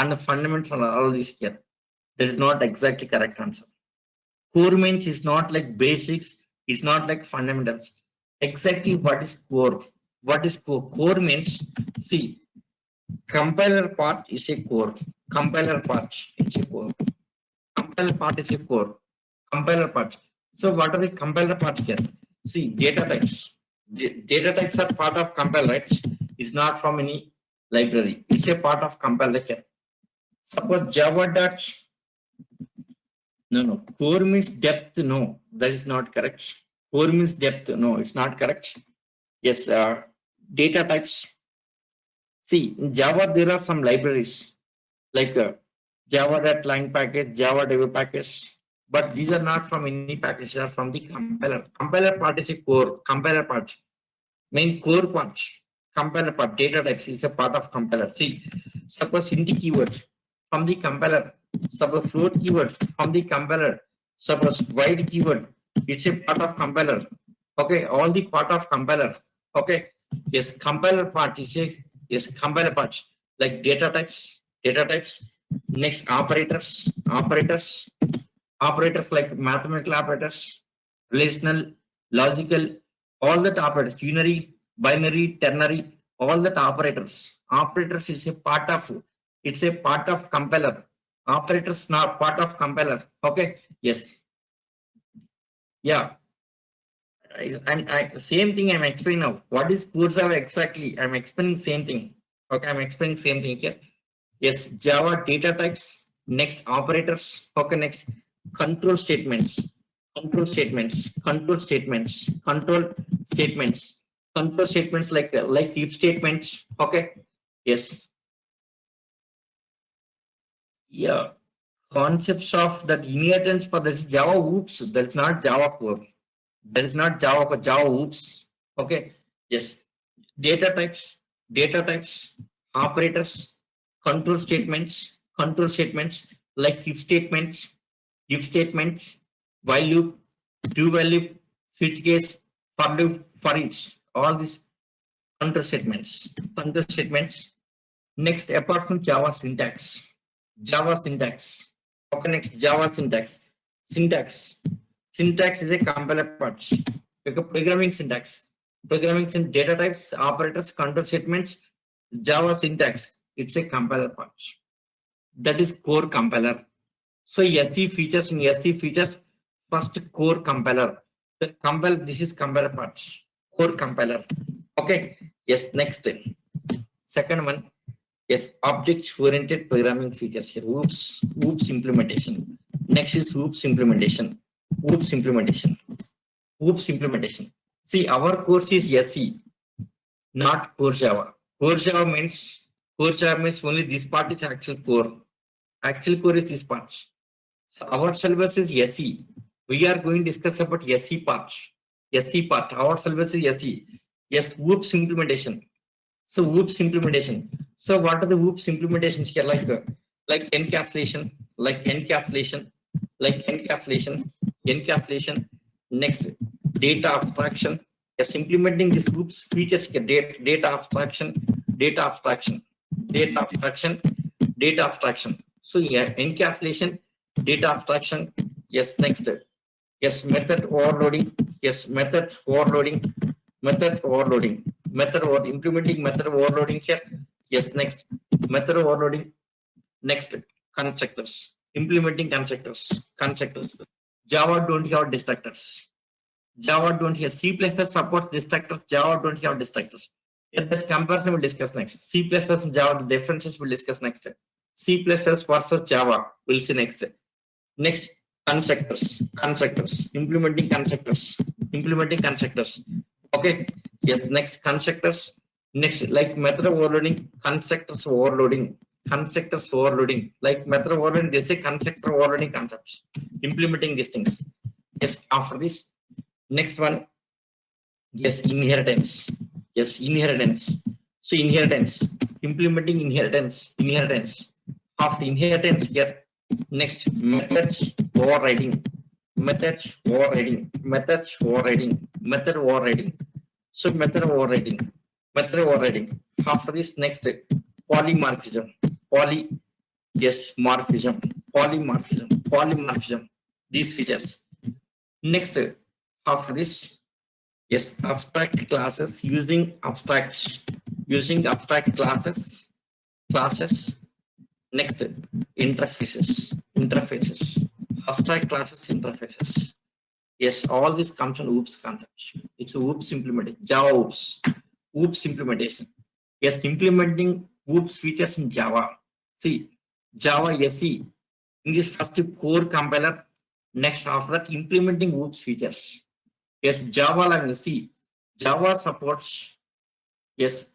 and the fundamental all this here. That is not exactly correct answer. Core means is not like basics, it's not like fundamentals. Exactly what is core? What is core? Core means, see, compiler part is a core. Compiler part is a core. Compiler part is a core. Compiler part. So what are the compiler parts here? See, data types. Data types are part of compiler, right? It's not from any library. It's a part of compiler here. Suppose Java dot. No. Core means depth. No, that is not correct. Core means depth. No, it's not correct. Yes, data types. See, in Java, there are some libraries like Java.line package, Java Dev package, but these are not from any package, they are from the compiler. Compiler part is a core, compiler part. Main core part, compiler part, data types is a part of compiler. See, suppose int keyword from the compiler, suppose float keyword from the compiler, suppose void keyword, it's a part of compiler. Okay, all the part of compiler. Okay, yes, compiler part is a compiler part like data types. Next, operators like mathematical operators, relational, logical, all that operators, unary, binary, ternary, all that operators. Operators is a part of, it's a part of compiler. Operators not part of compiler. Okay, yes. Yeah. And same thing I'm explaining now. What is core Java exactly? I'm explaining same thing. Okay, I'm explaining same thing here. Yes, Java data types. Next, operators. Okay, next, control statements. Control statements like if statements. Okay, yes, yeah. Concepts of that inheritance, but that's Java. Oops, that's not Java core. That is not Java core. Java. Oops. Okay, yes. Data types, operators, control statements like if statements, while loop, do value, switch case, for loop, for each. All these control statements. Next, apart from Java syntax. Okay, next, Java syntax. Syntax is a compiler part. Programming syntax. Data types, operators, control statements, Java syntax. It's a compiler part. That is core compiler. So SE features, first core compiler. This is compiler part. Core compiler. Okay. Yes. Next. Second one. Yes. Object-oriented programming features here. Oops implementation. Next is OOPS implementation. See, our course is SE, not core Java. Core Java means only this part is actual core. Actual core is this part. So our syllabus is SE. We are going to discuss about SE part. Our syllabus is SE. Yes, OOPS implementation. So OOPS implementation. So what are the OOPS implementations here? Like encapsulation. Next, data abstraction. Yes, implementing these OOPS features. Data abstraction. So yeah, encapsulation, data abstraction. Yes, next. Yes, method overloading. Implementing method overloading here. Yes, next, method overloading. Next, constructors. Implementing constructors. Java don't have destructors. C++ supports destructors. Java don't have destructors. That comparison we'll discuss next. C++ and Java, the differences we'll discuss next. C++ versus Java, we'll see next. Next, constructors. Implementing constructors. Okay. Yes. Next, constructors. Next, like method overloading, constructors overloading. Like method overloading, they say constructor overloading concepts. Implementing these things. Yes. After this, next one. Yes, inheritance. So inheritance. Implementing inheritance. After inheritance here. Next, methods overriding. So method overriding. After this, next, polymorphism. Yes, morphism, polymorphism, these features. Next, after this, yes, abstract classes using abstract classes. Next, interfaces, abstract classes, interfaces. Yes, all this comes from OOPS concept. It's a OOPS implementation, Java OOPS implementation. Yes, implementing OOPS features in Java. See, Java SE in this first core compiler. Next, after that, implementing OOPS features. Yes, Java language. See, Java supports, yes,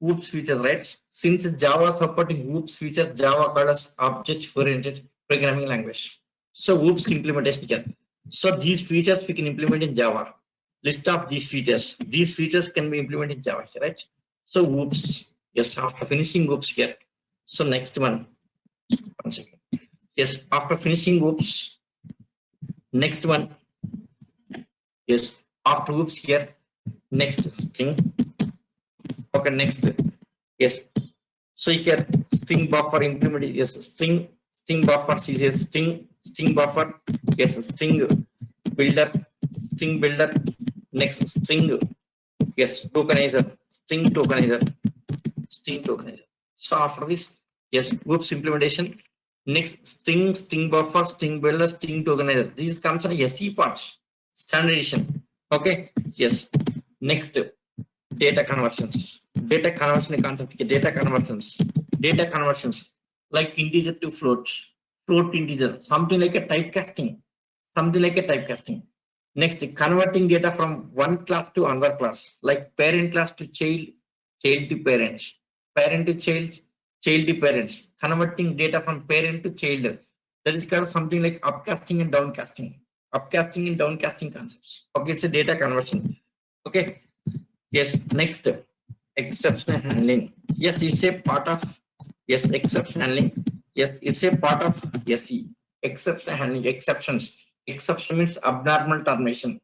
OOPS features, right? Since Java supporting OOPS feature, Java called as object-oriented programming language. So OOPS implementation here. So these features we can implement in Java. List of these features. These features can be implemented in Java, right? So OOPS. Yes, after finishing OOPS here. So next one. One second. Yes, after finishing OOPS. Next one. Yes, after OOPS here. Next string. Okay, next. Yes. So here string buffer implemented. Yes, string buffer. Yes, string buffer. Yes, string builder. Next string. Yes, tokenizer. String tokenizer. So after this, yes, OOPS implementation. Next string buffer, string builder, string tokenizer. These comes on SE parts. Standardization. Okay. Yes. Next, data conversions. Data conversions like integer to float integer, something like a typecasting. Next, converting data from one class to another class, like parent class to child to parents, parent to child to parents, converting data from parent to child. That is called something like upcasting and downcasting concepts. Okay, it's a data conversion. Okay. Yes, next, exception handling. Yes, it's a part of, yes, exception handling. Yes, it's a part of SE. Exception handling, exceptions. Exception means abnormal termination.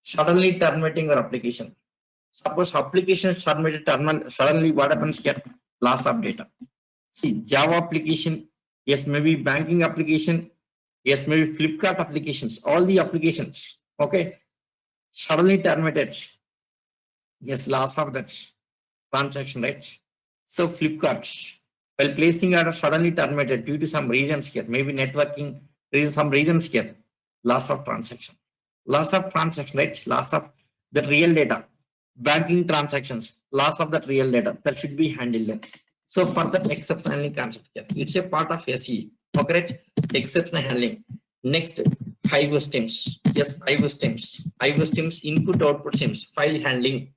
Suddenly terminating your application. Suppose application terminated suddenly, what happens here? Loss of data. See, Java application, yes, maybe banking application, yes, maybe Flipkart applications, all the applications, okay, suddenly terminated. Yes, loss of that transaction, right? So Flipkart, while placing order, suddenly terminated due to some reasons here, maybe networking, some reasons here, loss of transaction, right? Loss of the real data, banking transactions, loss of that real data that should be handled. So for that exception handling concept here, it's a part of SE. Okay, right? Exception handling. Next, IO streams. Yes, IO streams, input output streams, file handling,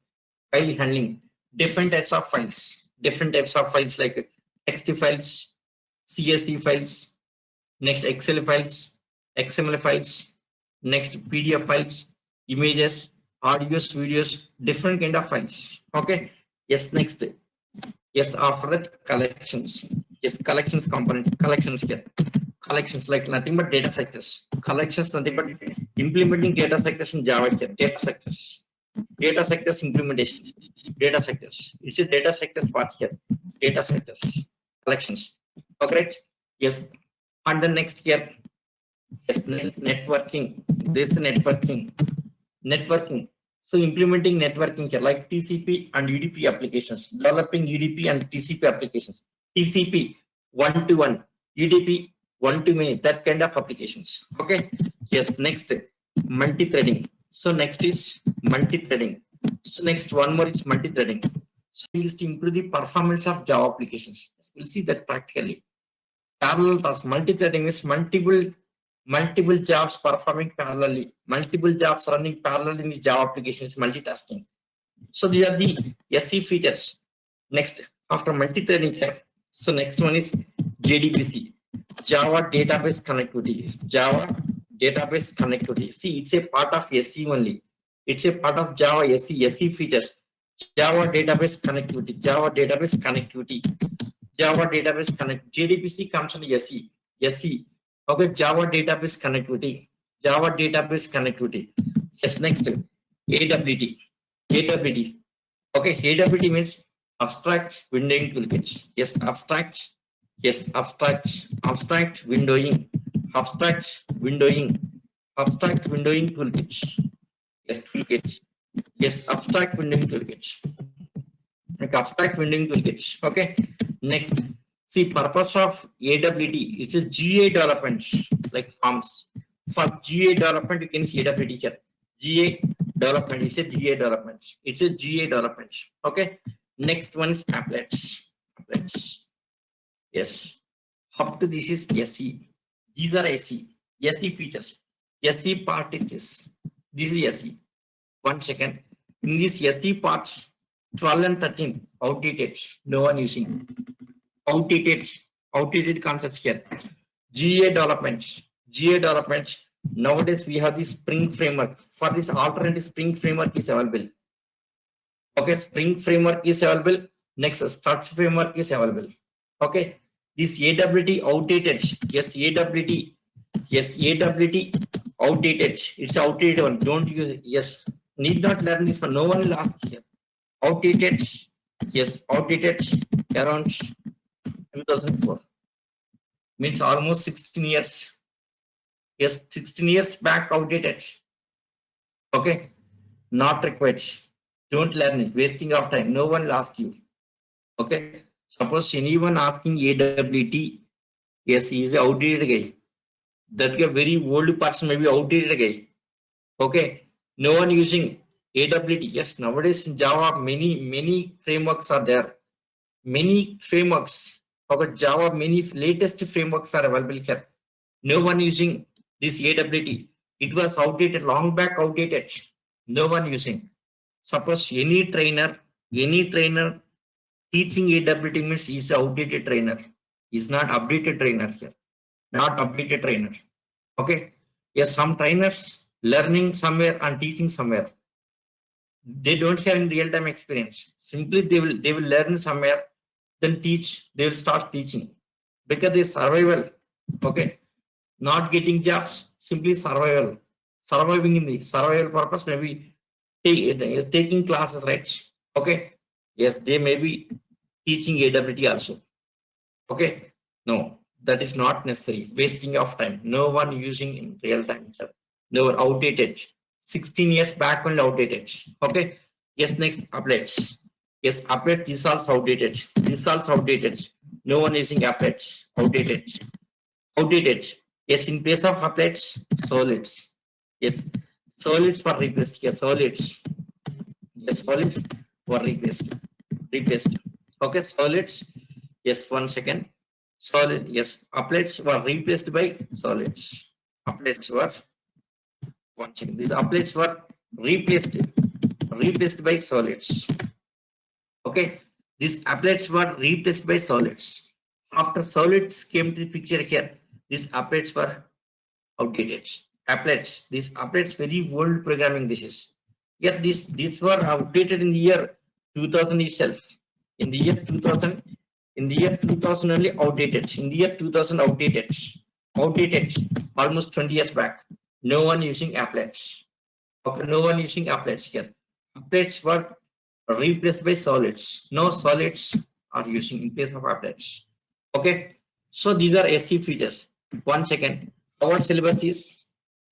different types of files like text files, CSV files, next Excel files, XML files, next PDF files, images, audios, videos, different kind of files. Okay. Yes, next. Yes, after that, collections. Yes, collections component, collections here. Collections like nothing but data sectors. Collections, nothing but implementing data sectors in Java here. Data sectors implementation. Data sectors. It's a data sectors part here. Data sectors. Collections. Okay. Yes. And the next here. Yes, networking. This networking. So implementing networking here like TCP and UDP applications, developing UDP and TCP applications. TCP 1-to-1, UDP 1-to-many, that kind of applications. Okay. Yes. Next, multi-threading. So next is multi-threading. So next one more is multi-threading. So is to improve the performance of Java applications. We'll see that practically. Parallel task. Multi-threading is multiple jobs performing parallelly, multiple jobs running parallel in the Java application is multitasking. So these are the SE features. Next, after multi-threading here, so next one is JDBC, Java Database Connectivity. See, it's a part of SE only. It's a part of Java SE features. Java Database Connectivity. JDBC comes from SE. Okay, Java database connectivity. Yes, next, AWT. Okay, AWT means abstract windowing toolkit. Yes, abstract Yes, abstract windowing, abstract windowing, abstract windowing toolkit. Yes, toolkit. Yes, abstract windowing toolkit. Like abstract windowing toolkit. Okay. Next, see purpose of AWT. It's a GA development, like forms. For GA development, you can see AWT here. GA development. It's a GA development. It's a GA development. Okay. Next one is applets. Applets. Yes. Up to this is SE. These are SE. SE features. SE part is this. This is SE. 1 second. In this SE part, 12 and 13, outdated. No one using. Outdated concepts here. GA development. GA development. Nowadays we have the Spring framework. For this alternative Spring framework is available. Okay, Spring framework is available. Next, Struts framework is available. Okay, this AWT outdated. Yes, AWT. Yes, AWT outdated. It's outdated one. Don't use it. Yes, need not learn this one. No one will ask here. Outdated. Yes, outdated around 2004. Means almost 16 years. Yes, 16 years back outdated. Okay, not required. Don't learn it. Wasting of time. No one will ask you. Okay. Suppose anyone asking AWT, yes, he is an outdated guy. That guy very old person, maybe outdated guy. Okay. No one using AWT. Yes, nowadays in Java, many frameworks are there. Many frameworks. Okay, Java, many latest frameworks are available here. No one using this AWT. It was outdated, long back outdated. No one using. Suppose any trainer teaching AWT means is outdated trainer. Is not updated trainer here. Not updated trainer. Okay. Yes, some trainers learning somewhere and teaching somewhere. They don't have any real-time experience. Simply they will learn somewhere, then teach, they will start teaching. Because they survival. Okay. Not getting jobs, simply survival. Surviving in the survival purpose, maybe taking classes, right? Okay. Yes, they may be teaching AWT also. Okay. No, that is not necessary. Wasting of time. No one using in real time. No one outdated. 16 years back only outdated. Okay. Yes, next applets. Yes, applet is also outdated. This also outdated. No one using applets. Outdated. Outdated. Yes, in place of applets, solids. Yes, solids were replaced here. Solids. Yes, solids were replaced. Okay, solids. Yes, 1 second. Solid. Yes, applets were replaced by solids. Applets were 1 second. These applets were replaced by solids. Okay, these applets were replaced by solids. After solids came to the picture here, these applets were outdated. Applets. These applets very old programming. This is. Yet these were outdated in the year 2000 itself. In the year 2000 only outdated. In the year 2000 outdated. Almost 20 years back. No one using applets. Okay, no one using applets here. Applets were replaced by solids. No solids are using in place of applets. Okay, so these are SC features. 1 second. Our syllabus is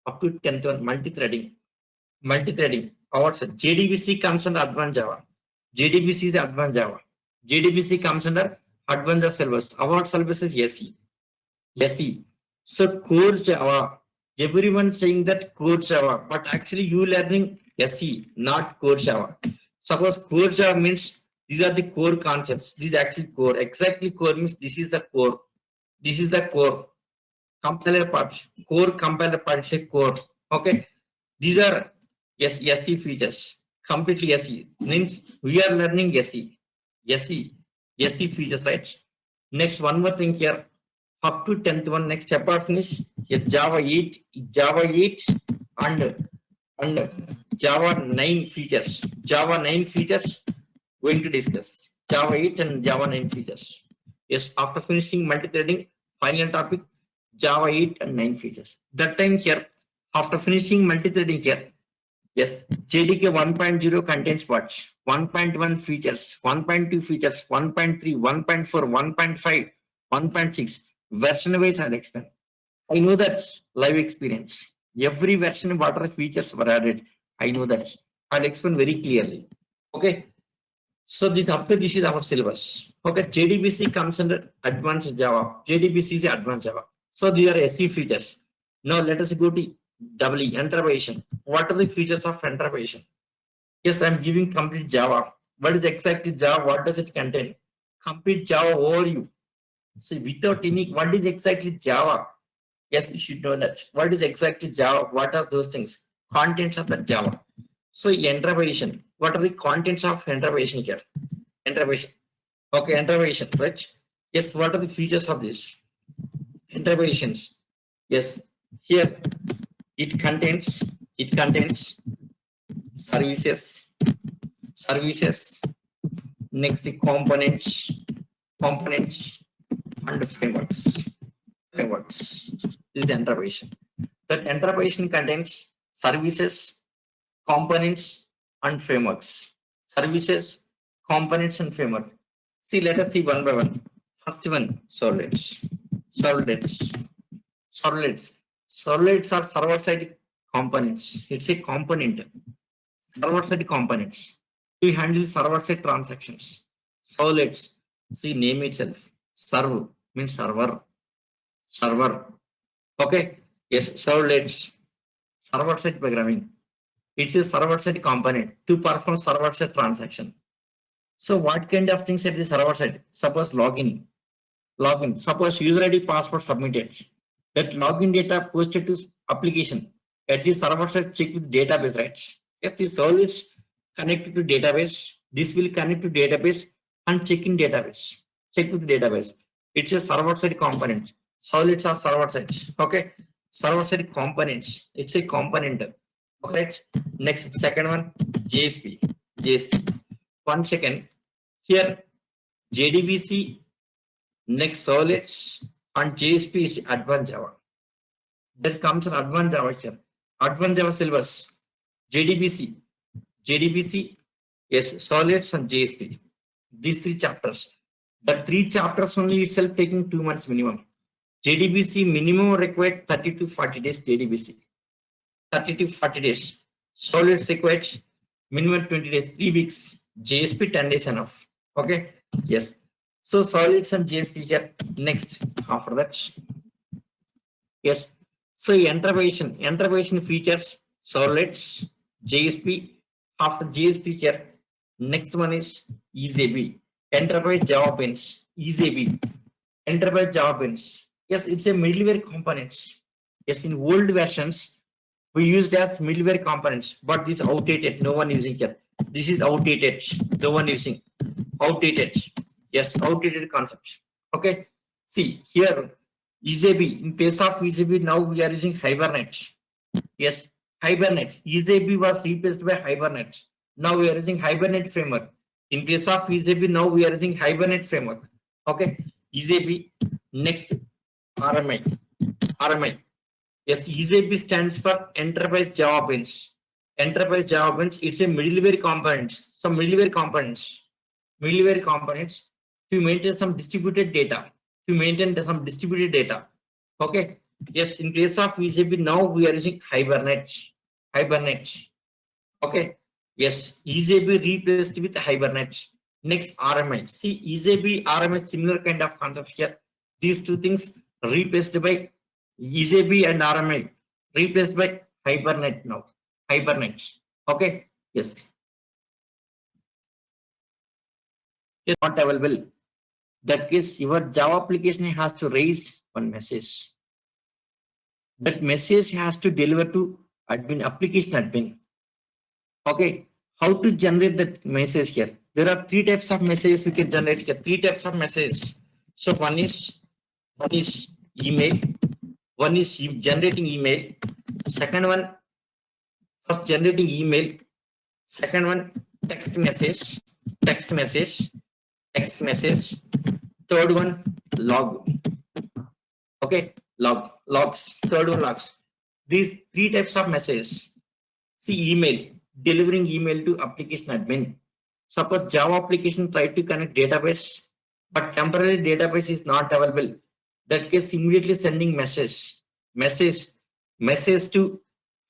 up to 10th one, multi-threading. Our JDBC comes under Advanced Java. JDBC is Advanced Java. JDBC comes under Advanced syllabus. Our syllabus is SE. So core Java. Everyone saying that core Java, but actually you learning SE, not core Java. Suppose core Java means these are the core concepts. This is actually core. Exactly core means this is the core. This is the core. Compiler part. Core compiler part is a core. Okay. These are SE features. Completely SE. Means we are learning SE features, right? Next, one more thing here. Up to 10th one, next chapter finish. Java 8 and Java 9 features. Java 9 features going to discuss. Java 8 and Java 9 features. Yes, after finishing multi-threading, final topic, Java 8 and 9 features. That time here, after finishing multi-threading here, yes, JDK 1.0 contains what? 1.1 features, 1.2 features, 1.3, 1.4, 1.5, 1.6 version wise I'll explain. I know that live experience. Every version, what are the features were added? I know that. I'll explain very clearly. Okay. So this up to this is our syllabus. Okay. JDBC comes under advanced Java. JDBC is advanced Java. So these are SE features. Now let us go to EE, enterprise. What are the features of enterprise? Yes, I'm giving complete Java. What is exactly Java? What does it contain? Complete Java overview. See, without any, what is exactly Java? Yes, you should know that. What is exactly Java? What are those things? Contents of the Java. So enterprise. What are the contents of enterprise here? Enterprise. Okay, enterprise, right? Yes, what are the features of this? Enterprise. Yes, here it contains services, next the components, and frameworks. This is enterprise. That enterprise contains services, components, and frameworks. Services, components, and framework. See, let us see one by one. First one, servlets. Servlets are server-side components. It's a component. Server-side components. We handle server-side transactions. Servlets. See, name itself. Serve means server. Okay. Yes, servlets. Server-side programming. It's a server-side component to perform server-side transaction. So what kind of things at the server side? Suppose login. Suppose user ID password submitted. That login data posted to application. At the server side, check with database, right? If the server is connected to database, this will connect to database and check in database. Check with database. It's a server side component. Solid are server side. Okay. Server side components. It's a component. Okay. Next, second one, JSP. 1 second. Here, JDBC, next servlets, and JSP is advanced Java. That comes in advanced Java here. Advanced Java syllabus. JDBC, yes, servlets and JSP. These 3 chapters. The 3 chapters only itself taking 2 months minimum. JDBC minimum required 30 to 40 days. JDBC 30 to 40 days. Servlets required minimum 20 days, 3 weeks. JSP 10 days enough. Okay. Yes. So solids and JSP here. Next after that. Yes. So enterprise features solids, JSP. After JSP here, next one is EasyAB. Enterprise Java Beans. EasyAB. Enterprise Java Beans. Yes, it's a middleware components. Yes, in old versions we used as middleware components, but this is outdated. No one using here. This is outdated. No one using. Outdated. Yes, outdated concept. Okay. See here, EasyAB. In place of EasyAB, now we are using Hibernate. Yes, Hibernate. EasyAB was replaced by Hibernate. Now we are using Hibernate framework. In place of EasyAB, now we are using Hibernate framework. Okay. EasyAB. Next, RMI. Yes, EasyAB stands for Enterprise Java Beans. Enterprise Java Beans, it's a middleware component. Some middleware components to maintain some distributed data. Okay. Yes, in case of EasyAB, now we are using Hibernate. Okay. Yes, EasyAB replaced with Hibernate. Next, RMI. See, EasyAB, RMI, similar kind of concepts here. These 2 things replaced by EasyAB and RMI, replaced by Hibernate now. Hibernate. Okay. Yes. It's not available. That case, your Java application has to raise one message. That message has to deliver to admin, application admin. Okay. How to generate that message here? There are 3 types of messages we can generate here. 3 types of messages. So one is email. One is generating email. Second one, first generating email. Second one, text message. Third one, log. Okay, logs. Third one, logs. These 3 types of messages. See, email, delivering email to application admin. Suppose Java application try to connect database but temporary database is not available. That case immediately sending message to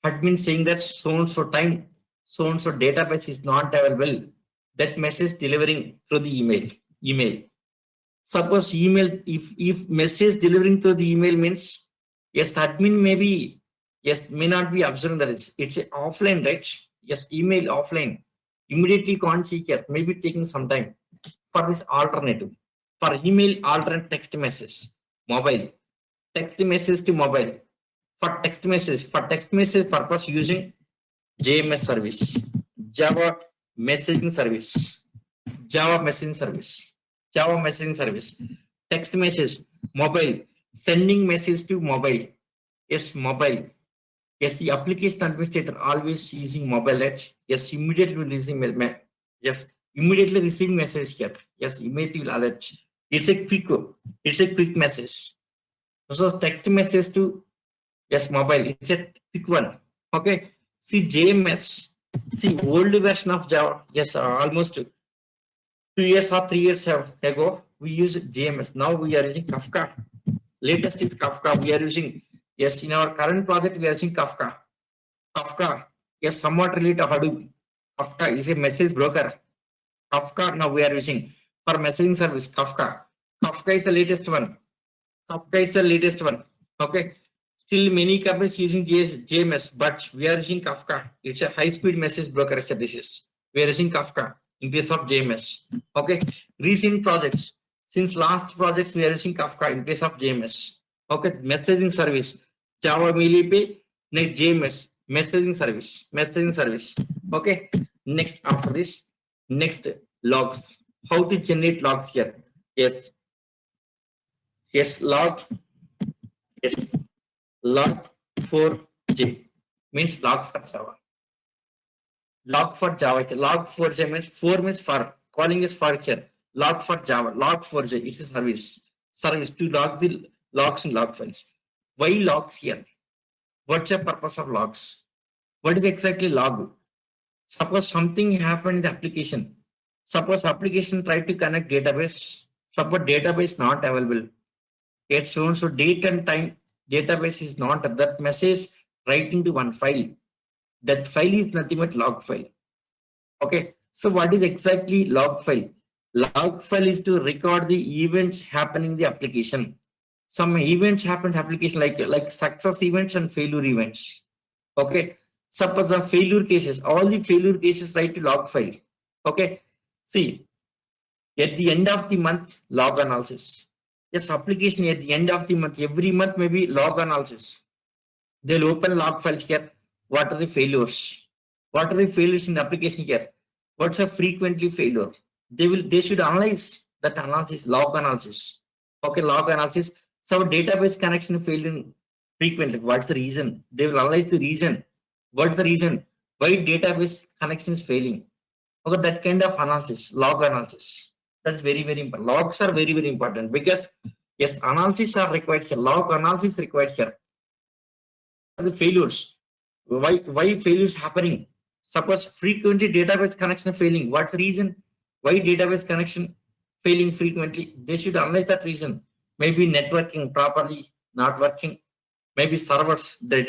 admin saying that so and so time, so and so database is not available. That message delivering through the email. Suppose email, if message delivering through the email means, yes, admin maybe, yes, may not be observing that it's a offline, right? Yes, email offline. Immediately can't see here, maybe taking some time. For this alternative, for email, alternate text message, mobile, text message to mobile. For text message purpose using JMS service, Java messaging service, Java messaging service, Java messaging service, text message, mobile, sending message to mobile. Yes, mobile. Yes, the application administrator always using mobile, right? Yes, immediately releasing yes, immediately receiving message here. Yes, immediately alert. It's a quick message. So text message to, yes, mobile. It's a quick one. Okay. See JMS. See old version of Java. Yes, almost 2 years or 3 years ago we used JMS. Now we are using Kafka. Latest is Kafka. We are using, yes, in our current project we are using Kafka. Kafka, yes, somewhat related to Hadoop. Kafka is a message broker. Kafka now we are using for messaging service. Kafka. Kafka is the latest one. Okay. Still many companies using JMS, but we are using Kafka. It's a high-speed message broker. We are using Kafka in case of JMS. Okay. Recent projects. Since last projects we are using Kafka in case of JMS. Okay. Messaging service. Java Mealy next JMS. Messaging service. Okay. Next after this, next logs. How to generate logs here? Yes, log. Yes, log4j means log for Java. Log4j means 4 means for, calling is for here. Log for Java, log4j, it's a service to log the logs in log files. Why logs here? What's the purpose of logs? What is exactly log? Suppose something happened in the application. Suppose application tried to connect database. Suppose database not available. Yet so date and time database is not, that message right into one file. That file is nothing but log file. Okay. So what is exactly log file? Log file is to record the events happening in the application. Some events happen in application like success events and failure events. Okay. Suppose the failure cases, all the failure cases write to log file. Okay. See, at the end of the month, log analysis. Yes, application at the end of the month, every month maybe log analysis. They'll open log files here. What are the failures? What are the failures in the application here? What's a frequently failure? They should analyze that analysis, log analysis. Okay, log analysis. So database connection failing frequently. What's the reason? They will analyze the reason. What's the reason? Why database connection is failing? Okay, that kind of analysis, log analysis. That's very, very important. Logs are very, very important because yes, analysis are required here. Log analysis required here. The failures. Why failures happening? Suppose frequently database connection failing. What's the reason? Why database connection failing frequently? They should analyze that reason. Maybe networking properly not working. Maybe servers, the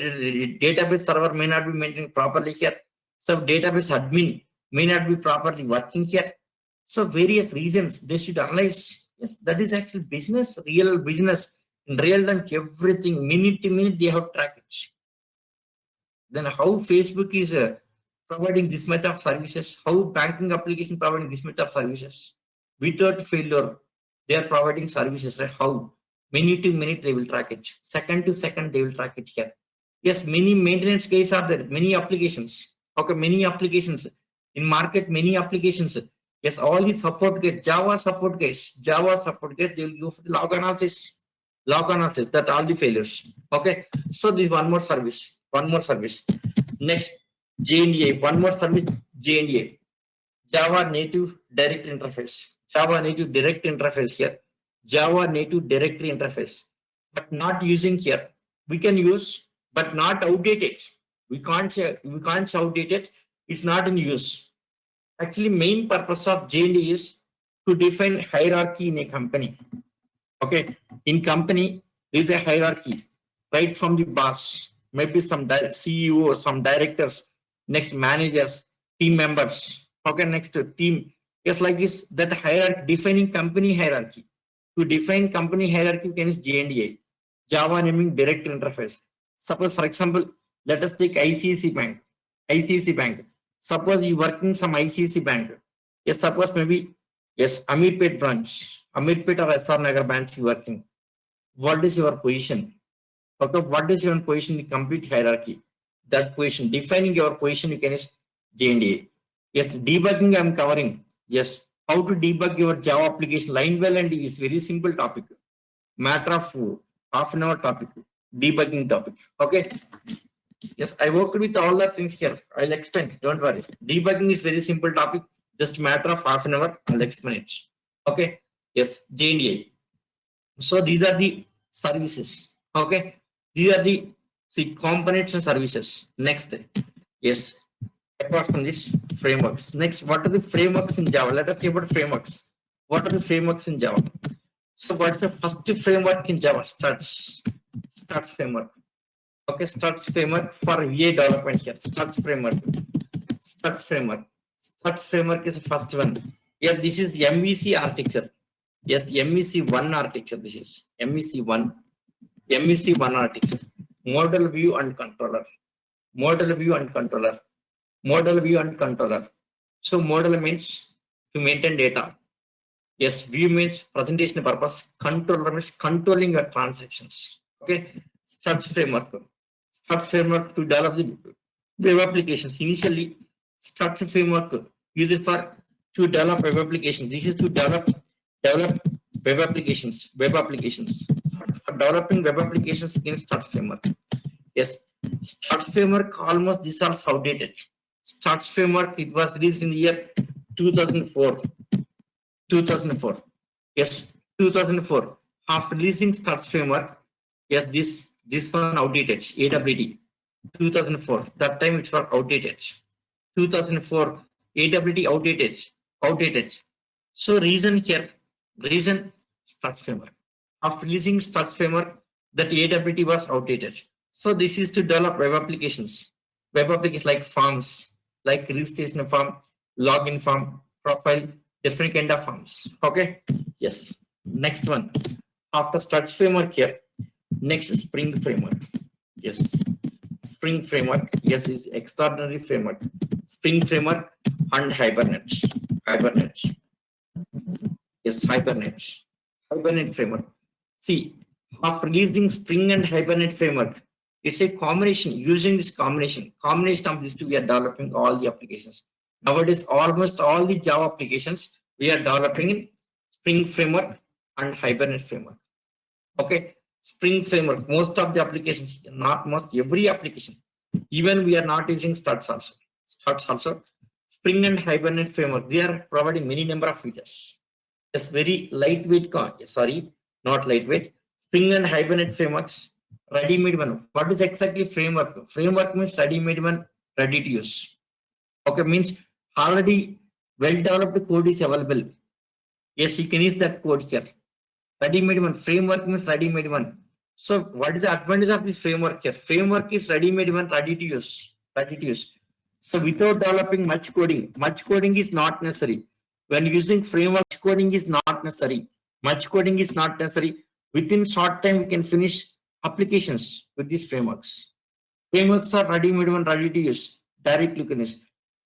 database server may not be maintained properly here. So database admin may not be properly working here. So various reasons they should analyze. Yes, that is actually business, real business. In real time, everything, minute to minute, they have tracked it. Then how Facebook is providing this much of services, how banking application providing this much of services. Without failure, they are providing services, right? How? Minute to minute, they will track it. Second to second, they will track it here. Yes, many maintenance cases are there, many applications. Okay, many applications. In market, many applications. Yes, all the support case, Java support case, they will go for the log analysis, that all the failures. Okay, so this one more service. Next, JNDA, one more service, JNDA, Java native direct interface. Here, Java native directory interface, but not using here. We can use, but not outdated. We can't say outdated. It's not in use. Actually, main purpose of JNDA is to define hierarchy in a company. Okay, in company, there is a hierarchy, right from the boss, maybe some CEO, some directors, next managers, team members. Okay, next team. Yes, like this, that hierarchy, defining company hierarchy. To define company hierarchy, you can use JNDI, Java naming direct interface. Suppose, for example, let us take ICICI Bank. ICICI Bank. Suppose you work in some ICICI Bank. Yes, suppose maybe, yes, Amirpet branch, Amirpet or SR Nagar branch you working. What is your position? Okay, what is your position in the complete hierarchy? That position, defining your position, you can use JNDA. Yes, debugging I'm covering. Yes, how to debug your Java application line well and is very simple topic. Matter of half an hour topic, debugging topic. Okay. Yes, I worked with all the things here. I'll explain. Don't worry. Debugging is very simple topic. Just matter of half an hour. I'll explain it. Okay. Yes, JNDA. So these are the services. Okay. These are the components and services. Next. Yes. Apart from this, frameworks. Next, what are the frameworks in Java? Let us see about frameworks. What are the frameworks in Java? So what's the first framework in Java? Struts framework. Okay, Struts framework for VA development here. Struts framework is the first one. Yeah, this is MVC architecture. Yes, MEC1 architecture. This is MEC1 architecture. Model view and controller. So model means to maintain data. Yes, view means presentation purpose. Controller means controlling your transactions. Okay, Struts framework to develop the web applications. Initially, Struts framework used to develop web applications. This is to develop web applications. For developing web applications in Struts framework. Yes, Struts framework almost these are outdated. Struts framework, it was released in the year 2004. Yes, 2004. After releasing Struts framework, yes, this one outdated. AWT 2004. That time it was outdated. 2004 AWT outdated. So reason Struts framework. After releasing Struts framework, that AWT was outdated. So this is to develop web applications. Web applications like forms, like registration form, login form, profile, different kind of forms. Okay. Yes. Next one. After Struts framework here, next Spring framework. Yes. Spring framework. Yes, is extraordinary framework. Spring framework and Hibernate. Yes, Hibernate framework. See, after releasing Spring and Hibernate framework, it's a combination. Using this combination of these two, we are developing all the applications. Nowadays, almost all the Java applications we are developing in Spring framework and Hibernate framework. Okay, Spring framework. Most of the applications, not most, every application. Even we are not using Struts also. Spring and Hibernate framework, they are providing many number of features. It's very lightweight. Not lightweight. Spring and Hibernate frameworks. Ready-made one. What is exactly framework? Framework means ready-made one, ready to use. Okay, means already well-developed code is available. Yes, you can use that code here. Ready-made one. Framework means ready-made one. So what is the advantage of this framework here? Framework is ready-made one, ready to use. So without developing much coding is not necessary. When using framework, coding is not necessary. Much coding is not necessary. Within short time, we can finish applications with these frameworks. Frameworks are ready-made one, ready to use. Directly you can use.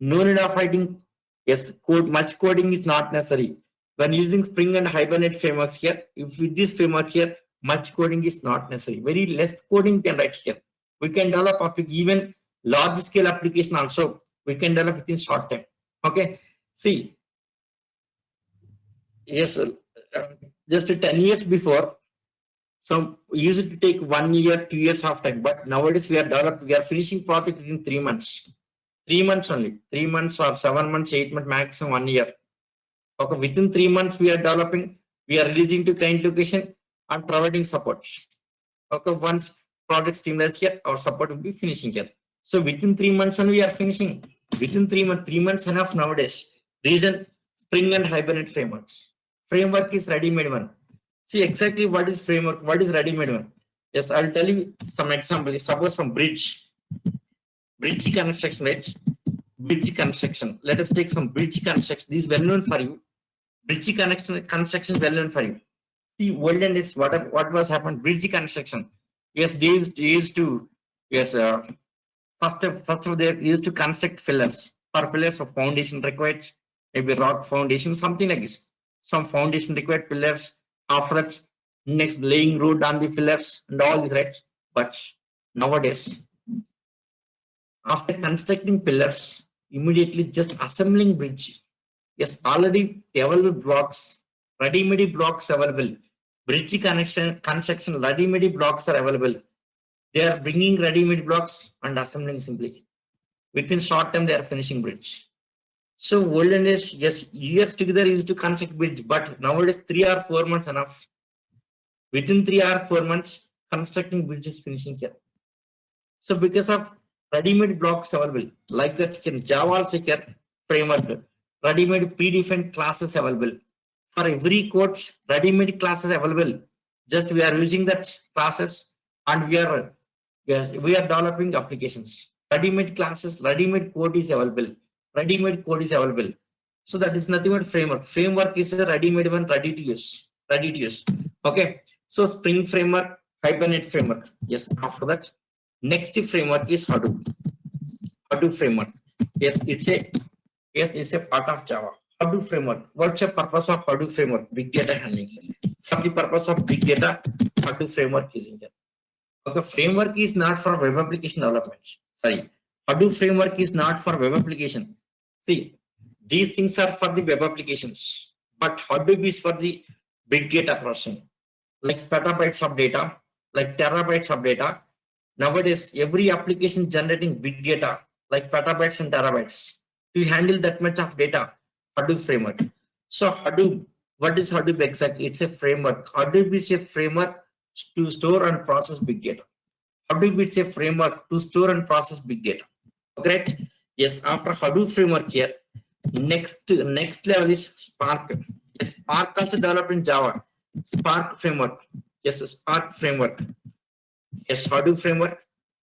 No need of writing. Yes, much coding is not necessary. When using Spring and Hibernate frameworks here, if with this framework here, much coding is not necessary. Very less coding can write here. We can develop even large scale application also. We can develop within short time. Okay. See. Yes, just 10 years before, so we used to take 1 year, 2 years of time, but nowadays we are finishing project within 3 months. 3 months only. 3 months or 7 months, 8 months, maximum 1 year. Okay, within 3 months we are developing, we are releasing to client location and providing support. Okay, once project streamlines here, our support will be finishing here. So within 3 months only we are finishing. Within 3 months enough nowadays. Reason Spring and Hibernate frameworks. Framework is ready-made one. See exactly what is framework, what is ready-made one. Yes, I'll tell you some examples. Suppose some bridge construction, right? Bridge construction. Let us take some bridge construction. This is well known for you. Bridge construction is well known for you. See, olden days, what was happened? Bridge construction. Yes, they used to yes. First of they used to construct pillars. For pillars of foundation required, maybe rock foundation, something like this. Some foundation required pillars. After that, next laying road on the pillars and all this, right? But nowadays, after constructing pillars, immediately just assembling bridge. Yes, already available blocks, ready-made blocks available. Bridge construction, ready-made blocks are available. They are bringing ready-made blocks and assembling simply. Within short time, they are finishing bridge. So olden days, yes, years together used to construct bridge, but nowadays 3 or 4 months enough. Within 3 or 4 months, constructing bridge is finishing here. So because of ready-made blocks available, like that in Java also here framework, ready-made predefined classes available. For every code, ready-made classes available. Just we are using that classes and we are developing applications. Ready-made classes, ready-made code is available. Ready-made code is available. So that is nothing but framework. Framework is a ready-made one, ready to use. Ready to use. Okay. So Spring framework, Hibernate framework. Yes. After that, next framework is Hadoop. Hadoop framework. Yes, it's a part of Java. Hadoop framework. What's the purpose of Hadoop framework? Big data handling. For the purpose of big data, Hadoop framework is in here. Okay, framework is not for web application development. Sorry, Hadoop framework is not for web application. See, these things are for the web applications, but Hadoop is for the big data processing, like petabytes of data, like terabytes of data. Nowadays, every application generating big data, like petabytes and terabytes. To handle that much of data, Hadoop framework. So Hadoop, what is Hadoop exactly? It's a framework. Hadoop is a framework to store and process big data. Hadoop is a framework to store and process big data. Correct? Yes, after Hadoop framework here, next level is Spark. Yes, Spark also developed in Java. Spark framework. Yes, Spark framework. Yes, Hadoop framework.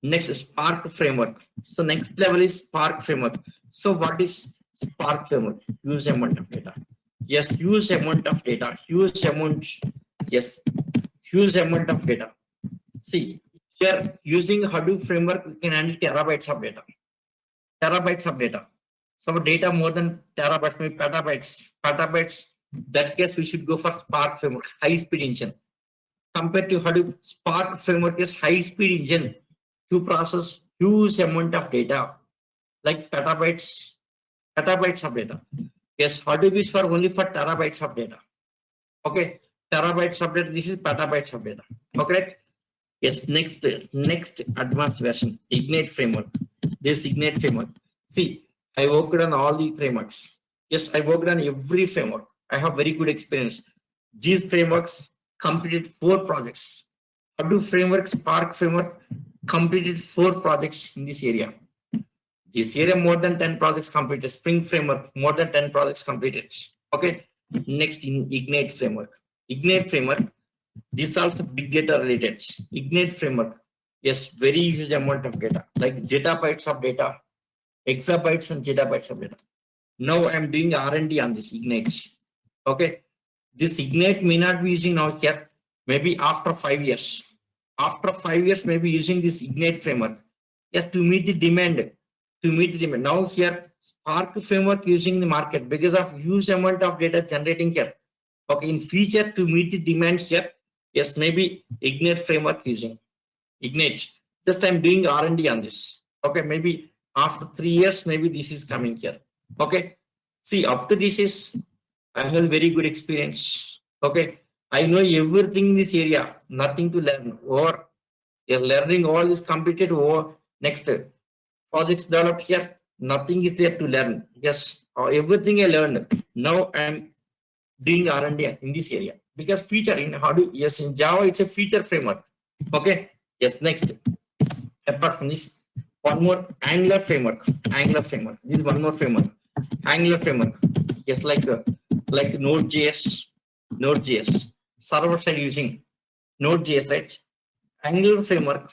Next Spark framework. So next level is Spark framework. So what is Spark framework? Huge amount of data. Yes, huge amount of data. Huge amount. Yes, huge amount of data. See, here using Hadoop framework, we can handle terabytes of data. Terabytes of data. So data more than terabytes, maybe petabytes. Petabytes. That case, we should go for Spark framework, high-speed engine. Compared to Hadoop, Spark framework is high-speed engine to process huge amount of data, like petabytes of data. Yes, Hadoop is for only for terabytes of data. Okay, terabytes of data. This is petabytes of data. Okay. Yes, next advanced version, Ignite framework. This Ignite framework. See, I worked on all the frameworks. Yes, I worked on every framework. I have very good experience. These frameworks completed 4 projects. Hadoop framework, Spark framework completed 4 projects in this area. This area more than 10 projects completed. Spring framework more than 10 projects completed. Okay. Next in Ignite framework. Ignite framework. This also big data related. Ignite framework. Yes, very huge amount of data, like zettabytes of data, exabytes and zettabytes of data. Now I am doing R&D on this Ignite. Okay. This Ignite may not be using now here. Maybe after 5 years. After 5 years, maybe using this Ignite framework. Yes, to meet the demand. Now here, Spark framework using the market because of huge amount of data generating here. Okay, in future to meet the demand here, yes, maybe Ignite framework using Ignite. Just I'm doing R&D on this. Okay, maybe after 3 years, maybe this is coming here. Okay, see, up to this is I have very good experience. Okay, I know everything in this area, nothing to learn. Or you're learning all this completed. Or next projects developed here, nothing is there to learn. Yes, everything I learned. Now I'm doing R&D in this area because feature in Hadoop. Yes, in Java it's a feature framework. Okay. Yes. Next, apart from this, one more Angular framework. This is one more framework. Angular framework. Yes, like like Node.js, server side using Node.js, right? Angular framework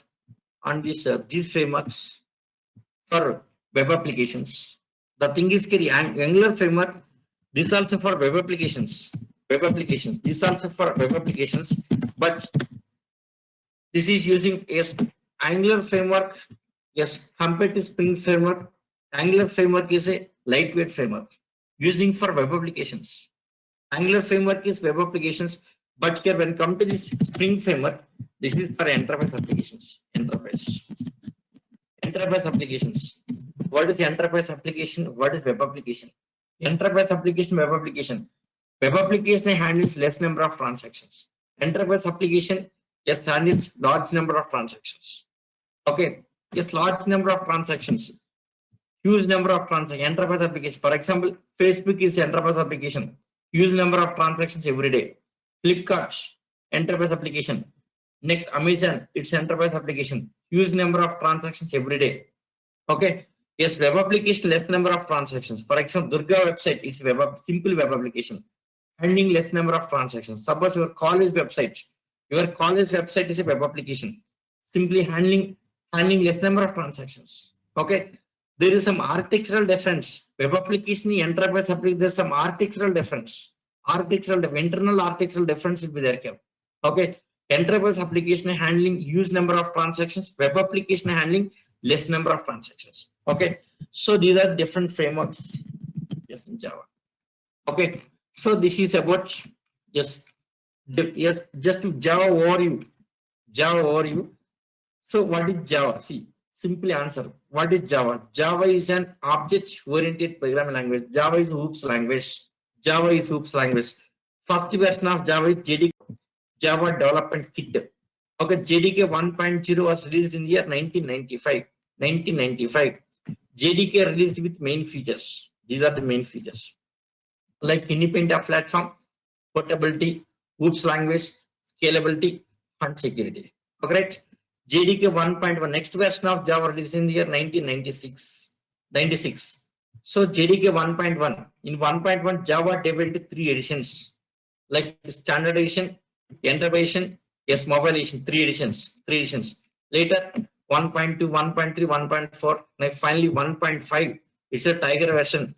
on these frameworks for web applications. The thing is, Angular framework, this also for web applications. This also for web applications, but this is using Angular framework. Yes, compared to Spring framework, Angular framework is a lightweight framework using for web applications. Angular framework is web applications, but here when come to this Spring framework, this is for enterprise applications. Enterprise applications. What is enterprise application? What is web application? Enterprise application, web application. Web application handles less number of transactions. Enterprise application, yes, handles large number of transactions. Okay, yes, large number of transactions. Huge number of transactions. Enterprise application. For example, Facebook is enterprise application. Huge number of transactions every day. Flipkart, enterprise application. Next, Amazon, it's enterprise application. Huge number of transactions every day. Okay. Yes, web application, less number of transactions. For example, Durga website, it's simple web application. Handling less number of transactions. Suppose your college website. Your college website is a web application. Simply handling less number of transactions. Okay. There is some architectural difference. Web application, enterprise application, there's some architectural difference. Internal architectural difference will be there. Okay. Enterprise application handling huge number of transactions. Web application handling less number of transactions. Okay. So these are different frameworks. Yes, in Java. Okay. So this is about just Java overview. So what is Java? See, simply answer. What is Java? Java is an object-oriented programming language. Java is OOPS language. First version of Java is JDK, Java Development Kit. Okay, JDK 1.0 was released in the year 1995. JDK released with main features. These are the main features. Like independent platform, portability, OOPS language, scalability, and security. Okay, right? JDK 1.1, next version of Java released in the year 1996. So JDK 1.1, in 1.1 Java divided into 3 editions, like standard edition, enterprise edition, yes, mobile edition, 3 editions. Later 1.2, 1.3, 1.4, and finally 1.5. It's a Tiger version.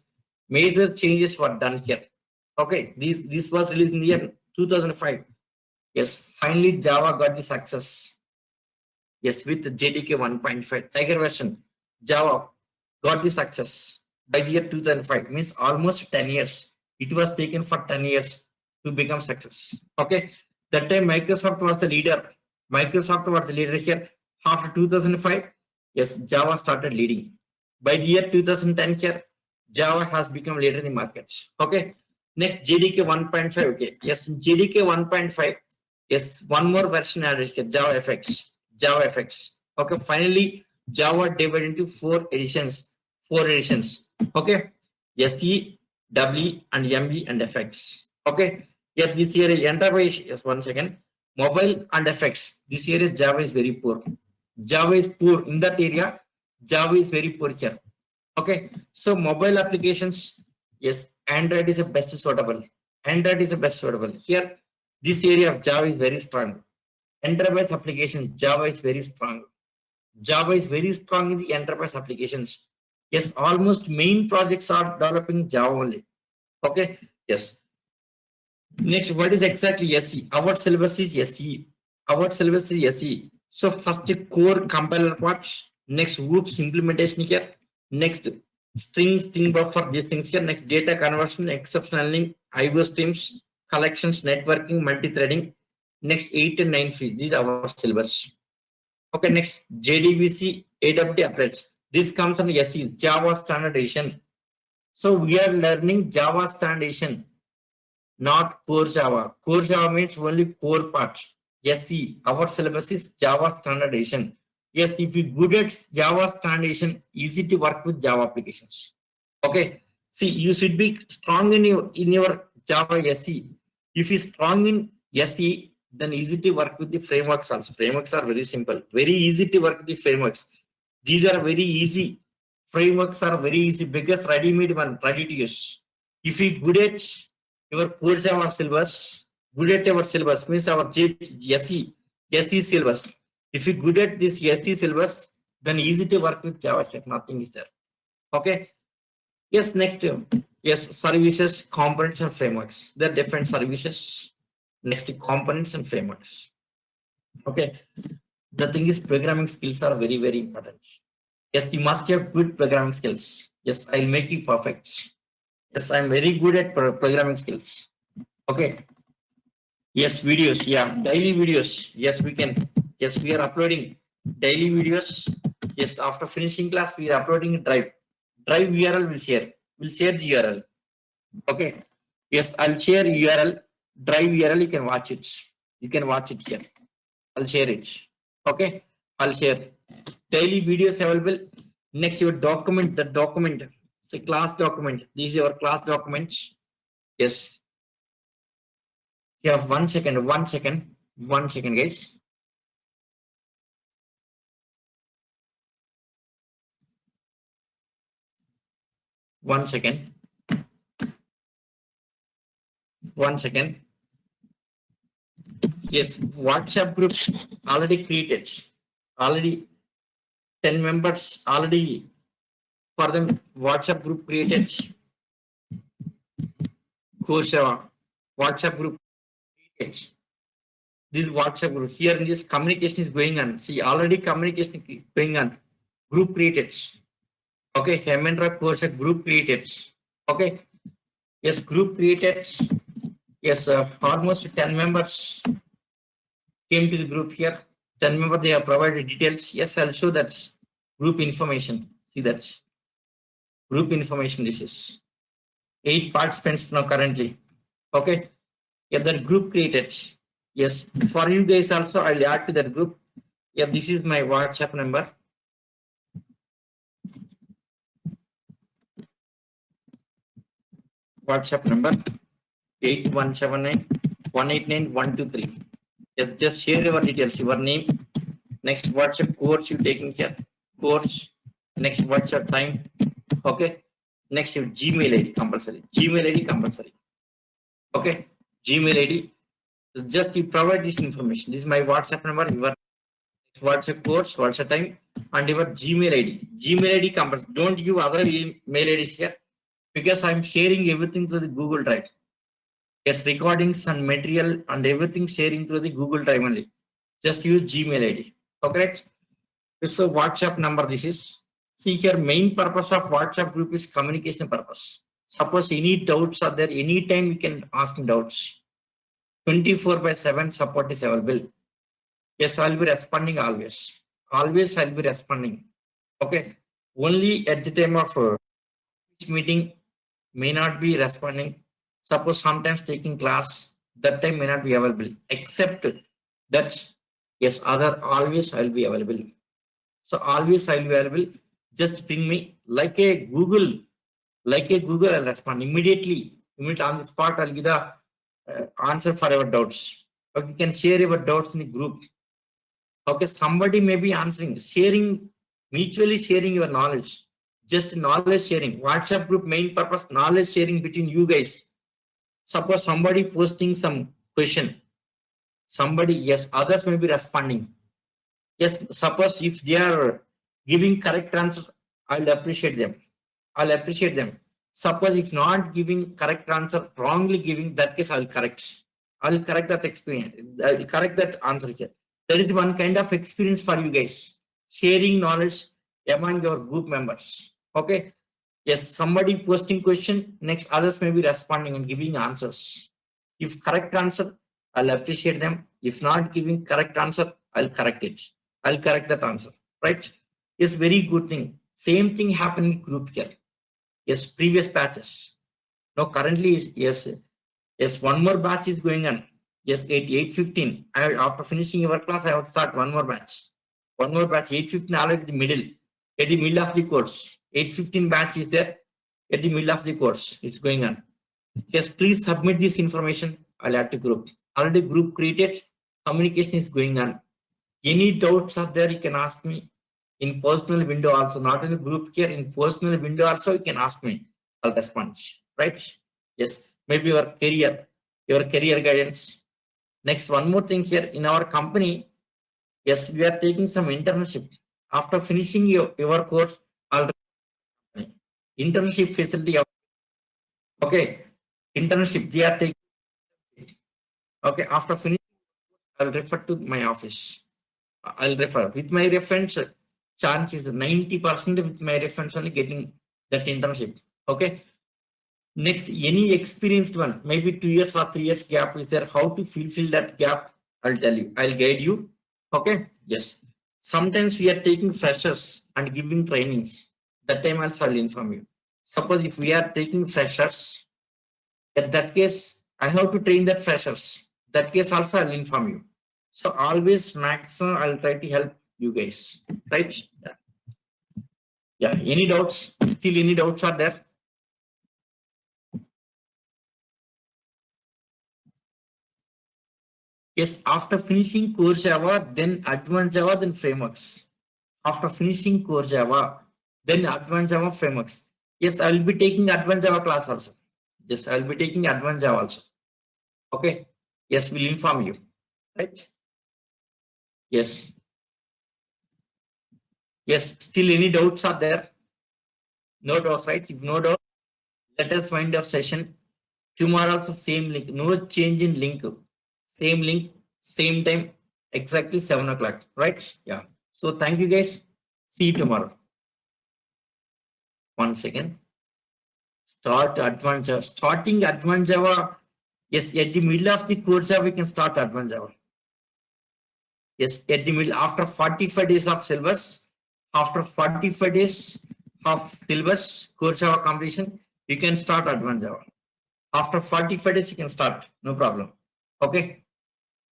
Major changes were done here. Okay, this was released in the year 2005. Yes, finally Java got the success. Yes, with JDK 1.5 Tiger version, Java got the success by the year 2005. Means almost 10 years. It was taken for 10 years to become success. Okay, that time Microsoft was the leader. Here. After 2005, yes, Java started leading. By the year 2010 here, Java has become leader in the market. Okay, next JDK 1.5. Okay, yes, JDK 1.5. Yes, one more version added here, Java FX. Okay, finally Java divided into 4 editions. Okay, SE, W, and ME and FX. Okay, yes, this year enterprise. Yes, one second. Mobile and FX. This area Java is very poor. Java is poor in that area. Java is very poor here. Okay, so mobile applications. Yes, Android is the best suitable. Here, this area of Java is very strong. Enterprise applications, Java is very strong. In the enterprise applications. Yes, almost main projects are developing Java only. Okay, yes. Next, what is exactly SE? Our syllabus is SE. So first core compiler part. Next, OOPS implementation here. Next, string buffer, these things here. Next, data conversion, exception handling, IO streams, collections, networking, multi-threading. Next, 8 and 9 fees. These are our syllabus. Okay, next, JDBC, AWT updates. This comes on SE, Java Standard Edition. So we are learning Java Standard Edition, not core Java. Core Java means only core part. SE, our syllabus is Java Standard Edition. Yes, if you good at Java Standard Edition, easy to work with Java applications. Okay, see, you should be strong in your Java SE. If you strong in SE, then easy to work with the frameworks also. Frameworks are very simple, very easy to work with the frameworks. These are very easy. Frameworks are very easy because ready-made one, ready to use. If you good at your course our syllabus, good at our syllabus means our SE syllabus. If you good at this SE syllabus, then easy to work with JavaScript. Nothing is there. Okay. Yes. Next. Yes. Services, components, and frameworks. There are different services. Next, components and frameworks. Okay. The thing is, programming skills are very, very important. Yes, you must have good programming skills. Yes, I'll make you perfect. Yes, I'm very good at programming skills. Okay. Yes, videos. Yeah, daily videos. Yes, we can. Yes, we are uploading daily videos. Yes, after finishing class, we are uploading Drive. Drive URL will share. We'll share the URL. Okay. Yes, I'll share URL. Drive URL. You can watch it. You can watch it here. I'll share it. Okay. I'll share daily videos available. Next, your document. The document. It's a class document. This is your class document. Yes. You have 1 second. 1 second. 1 second, guys. One second. 1 second. Yes, WhatsApp group already created. Already 10 members already for them WhatsApp group created. Coursera WhatsApp group created. This WhatsApp group here, this communication is going on. See, already communication is going on. Group created. Okay, Hemendra Coursera group created. Okay, yes, group created. Yes, almost 10 members came to the group here. 10 members, they have provided details. Yes, I'll show that group information. See that group information. This is 8 participants now currently. Okay, yeah, that group created. Yes, for you guys also, I'll add to that group. Yeah, this is my WhatsApp number. WhatsApp number 8179-189-123. Just share your details, your name. Next, what's your course you taking here? Course. Next, what's your time? Okay. Next, your Gmail ID compulsory. Gmail ID compulsory. Okay. Gmail ID. Just you provide this information. This is my WhatsApp number. Your what's your course, what's your time, and your Gmail ID. Gmail ID compulsory. Don't give other mail IDs here because I'm sharing everything through the Google Drive. Yes, recordings and material and everything sharing through the Google Drive only. Just use Gmail ID. Okay. So WhatsApp number this is. See here, main purpose of WhatsApp group is communication purpose. Suppose any doubts are there, anytime you can ask doubts. 24/7 support is available. Yes, I'll be responding always. Always I'll be responding. Okay. Only at the time of meeting may not be responding. Suppose sometimes taking class, that time may not be available. Except that, yes, other always I'll be available. So always I'll be available. Just ping me like a Google. I'll respond immediately. Immediately on the spot, I'll give the answer for your doubts. Okay, you can share your doubts in the group. Okay, somebody may be answering, sharing, mutually sharing your knowledge. Just knowledge sharing. WhatsApp group main purpose, knowledge sharing between you guys. Suppose somebody posting some question. Somebody, yes, others may be responding. Yes, suppose if they are giving correct answer, I'll appreciate them. Suppose if not giving correct answer, wrongly giving, that case I'll correct. I'll correct that experience. I'll correct that answer here. That is one kind of experience for you guys. Sharing knowledge among your group members. Okay. Yes, somebody posting question, next others may be responding and giving answers. If correct answer, I'll appreciate them. If not giving correct answer, I'll correct it. I'll correct that answer. Right? Yes, very good thing. Same thing happened in group here. Yes, previous batches. Now currently, yes, one more batch is going on. Yes, 8:15. After finishing your class, I have to start one more batch. 8:15 already the middle. At the middle of the course. 8:15 batch is there. At the middle of the course, it's going on. Yes, please submit this information. I'll add to group. Already group created. Communication is going on. Any doubts are there, you can ask me in personal window also. Not in the group here, in personal window also, you can ask me. I'll respond. Right? Yes. maybe your career guidance. Next, one more thing here in our company. Yes, we are taking some internship. After finishing your course, already internship facility. Okay, internship they are taking. Okay, after finishing, I'll refer to my office. I'll refer with my reference. Chance is 90% with my reference only getting that internship. Okay. Next, any experienced one, maybe 2 years or 3 years gap is there. How to fulfill that gap? I'll tell you. I'll guide you. Okay. Yes. Sometimes we are taking freshers and giving trainings. That time also I'll inform you. Suppose if we are taking freshers, at that case, I have to train that freshers. That case also I'll inform you. So always maximum I'll try to help you guys. Right? Yeah. Any doubts? Still any doubts are there? Yes, after finishing core Java, then advanced Java, then frameworks. After finishing core Java, then advanced Java frameworks. Yes, I will be taking advanced Java class also. Yes, I will be taking advanced Java also. Okay. Yes, we'll inform you. Right? Yes. Yes, still any doubts are there? No doubts, right? If no doubt, let us wind up session. Tomorrow also same link, no change in link. Same link, same time, exactly 7 o'clock, right? Yeah. So thank you guys. See you tomorrow. 1 second. Start advanced Java. Starting advanced Java. Yes, at the middle of the course Java, we can start advanced Java. Yes, at the middle, after 45 days of syllabus, after 45 days of syllabus, course Java completion, you can start advanced Java. After 45 days, you can start, no problem. Okay.